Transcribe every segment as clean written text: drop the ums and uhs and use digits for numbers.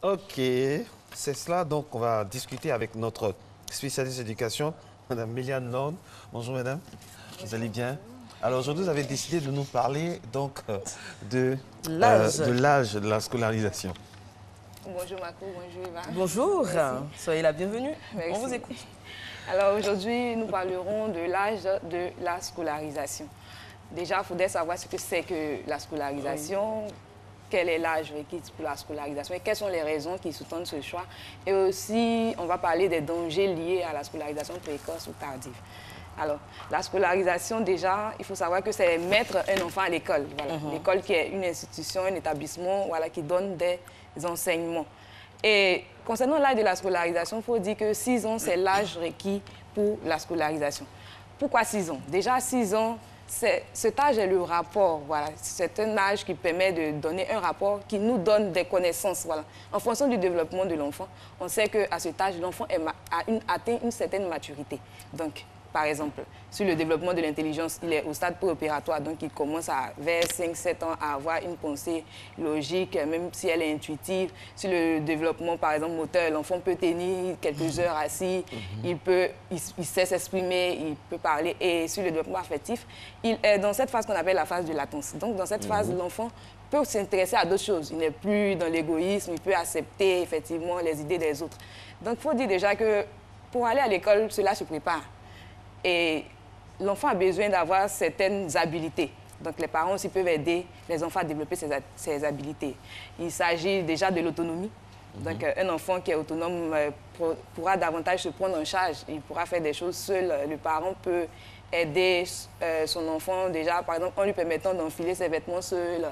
Ok, c'est cela. Donc, on va discuter avec notre spécialiste d'éducation, Madame Méliane Lorne. Bonjour, Madame. Vous allez bien? Alors, aujourd'hui, vous avez décidé de nous parler donc, de l'âge de la scolarisation. Bonjour Marco, bonjour Eva. Bonjour, soyez la bienvenue. Merci. On vous écoute. Alors aujourd'hui, nous parlerons de l'âge de la scolarisation. Déjà, il faudrait savoir ce que c'est que la scolarisation, quel est l'âge requis pour la scolarisation et quelles sont les raisons qui sous-tendent ce choix. Et aussi, on va parler des dangers liés à la scolarisation précoce ou tardive. Alors, la scolarisation, déjà, il faut savoir que c'est mettre un enfant à l'école. Voilà. L'école qui est une institution, un établissement voilà, qui donne des enseignements. Et concernant l'âge de la scolarisation, il faut dire que 6 ans, c'est l'âge requis pour la scolarisation. Pourquoi 6 ans? Déjà, 6 ans, cet âge est le rapport. Voilà. C'est un âge qui permet de donner un rapport qui nous donne des connaissances. Voilà. En fonction du développement de l'enfant, on sait qu'à cet âge, l'enfant atteint une certaine maturité. Donc, par exemple, sur le développement de l'intelligence, il est au stade préopératoire, donc il commence vers 5-7 ans à avoir une pensée logique, même si elle est intuitive. Sur le développement, par exemple, moteur, l'enfant peut tenir quelques heures assis, il sait s'exprimer, il peut parler. Et sur le développement affectif, il est dans cette phase qu'on appelle la phase de latence. Donc, dans cette phase, l'enfant peut s'intéresser à d'autres choses. Il n'est plus dans l'égoïsme, il peut accepter effectivement les idées des autres. Donc, il faut dire déjà que pour aller à l'école, cela se prépare. Et l'enfant a besoin d'avoir certaines habiletés. Donc, les parents aussi peuvent aider les enfants à développer ces habiletés. Il s'agit déjà de l'autonomie. Donc, un enfant qui est autonome pourra davantage se prendre en charge. Il pourra faire des choses seul. Le parent peut aider son enfant déjà, par exemple, en lui permettant d'enfiler ses vêtements seul,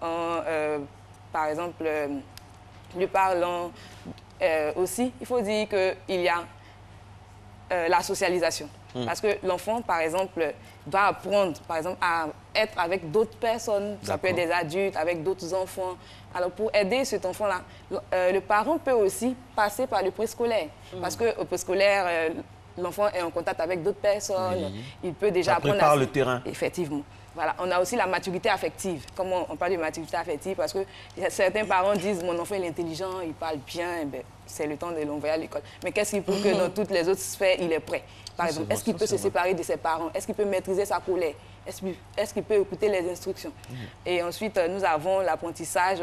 par exemple, lui parlant. Aussi, il faut dire qu'il y a la socialisation. Parce que l'enfant, par exemple, doit apprendre, par exemple, à être avec d'autres personnes. Ça peut être des adultes, avec d'autres enfants. Alors, pour aider cet enfant-là, le parent peut aussi passer par le préscolaire. Parce qu'au préscolaire, l'enfant est en contact avec d'autres personnes. Il peut déjà apprendre prépare le terrain. Effectivement. Voilà. On a aussi la maturité affective. Comment on parle de maturité affective? Parce que certains parents disent « mon enfant il est intelligent, il parle bien, c'est le temps de l'envoyer à l'école ». Mais qu'est-ce qu'il prouve que dans toutes les autres sphères, il est prêt? Par exemple, est-ce qu'il peut se séparer de ses parents? Est-ce qu'il peut maîtriser sa colère? Est-ce qu'il peut écouter les instructions? Et ensuite, nous avons l'apprentissage,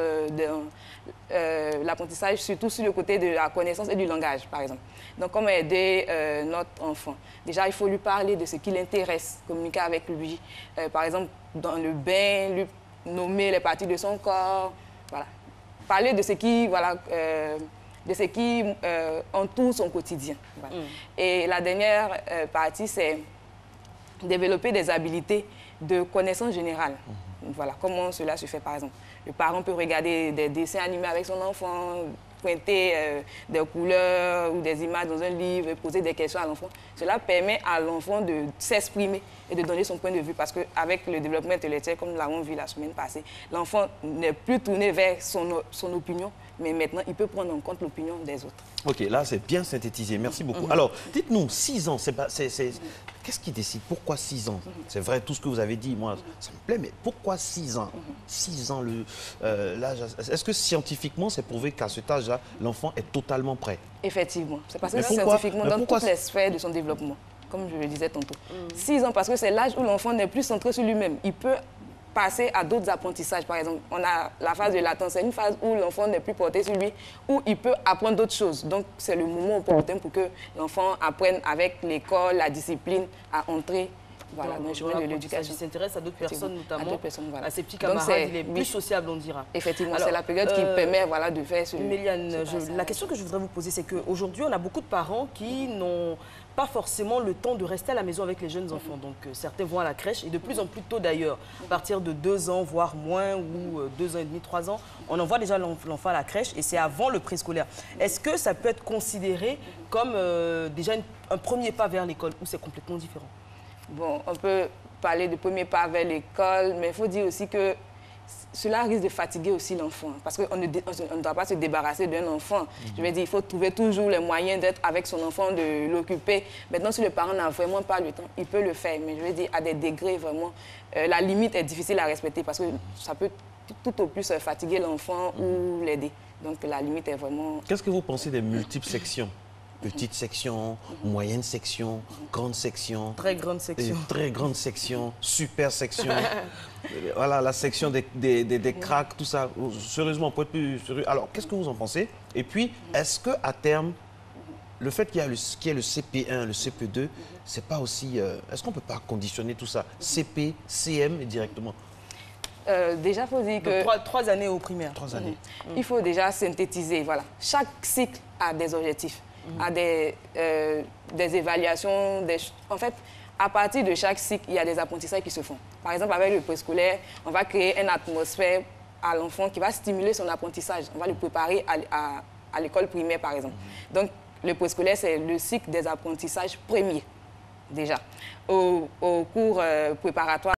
surtout sur le côté de la connaissance et du langage, par exemple. Donc, comment aider notre enfant? Déjà, il faut lui parler de ce qui l'intéresse, communiquer avec lui. Par exemple, dans le bain, lui nommer les parties de son corps. Voilà. Parler de ce qui, voilà, entoure son quotidien. Voilà. Et la dernière partie, c'est développer des habiletés de connaissance générale. Voilà, comment cela se fait, par exemple. Le parent peut regarder des dessins animés avec son enfant, pointer des couleurs ou des images dans un livre, poser des questions à l'enfant. Cela permet à l'enfant de s'exprimer et de donner son point de vue. Parce qu'avec le développement intellectuel, comme nous l'avons vu la semaine passée, l'enfant n'est plus tourné vers son opinion, mais maintenant, il peut prendre en compte l'opinion des autres. Ok, là, c'est bien synthétisé. Merci beaucoup. Alors, dites-nous, 6 ans, qu'est-ce qui décide? Pourquoi 6 ans? C'est vrai, tout ce que vous avez dit, moi, ça me plaît, mais pourquoi 6 ans? 6 ans, l'âge... Est-ce que scientifiquement, c'est prouvé qu'à cet âge-là, l'enfant est totalement prêt? Effectivement. C'est parce que scientifiquement, dans toutes les sphères de son développement, comme je le disais tantôt. 6 ans, parce que c'est l'âge où l'enfant n'est plus centré sur lui-même. Il peut passer à d'autres apprentissages. Par exemple, on a la phase de latence, c'est une phase où l'enfant n'est plus porté sur lui, où il peut apprendre d'autres choses. Donc, c'est le moment opportun pour que l'enfant apprenne avec l'école, la discipline, à entrer dans le chemin de l'éducation. Il s'intéresse à d'autres personnes, notamment voilà. à ses petits camarades, il est plus sociable, on dira. Effectivement, c'est la période qui permet de faire ce... Méliane, la question que je voudrais vous poser, c'est qu'aujourd'hui, on a beaucoup de parents qui n'ont pas forcément le temps de rester à la maison avec les jeunes enfants. Donc, certains vont à la crèche, et de plus en plus tôt d'ailleurs, à partir de 2 ans, voire moins, ou 2 ans et demi, 3 ans, on envoie déjà l'enfant à la crèche, et c'est avant le préscolaire. Est-ce que ça peut être considéré comme déjà un premier pas vers l'école, ou c'est complètement différent? Bon, on peut parler de premier pas vers l'école, mais il faut dire aussi que cela risque de fatiguer aussi l'enfant. Parce qu'on ne doit pas se débarrasser d'un enfant. Je veux dire, il faut trouver toujours les moyens d'être avec son enfant, de l'occuper. Maintenant, si le parent n'a vraiment pas le temps, il peut le faire. Mais je veux dire, à des degrés, vraiment, la limite est difficile à respecter parce que ça peut tout au plus fatiguer l'enfant ou l'aider. Donc la limite est vraiment... Qu'est-ce que vous pensez des multiples sections? Petite section, moyenne section, grande section. Très grande section. Très grande section, super section. Voilà, la section des cracks, tout ça. Sérieusement, pour être plus sérieux. Alors, qu'est-ce que vous en pensez? Et puis, est-ce qu'à terme, le fait qu'il y ait le CP1, le CP2, c'est pas aussi... est-ce qu'on ne peut pas conditionner tout ça? CP, CM directement? Déjà, il faut dire que... Donc, 3 années au primaire. 3 années. Il faut déjà synthétiser. Voilà. Chaque cycle a des objectifs, a des évaluations. En fait, à partir de chaque cycle, il y a des apprentissages qui se font. Par exemple, avec le préscolaire, on va créer une atmosphère à l'enfant qui va stimuler son apprentissage. On va le préparer à l'école primaire, par exemple. Donc, le préscolaire, c'est le cycle des apprentissages premiers, déjà. Au cours préparatoire,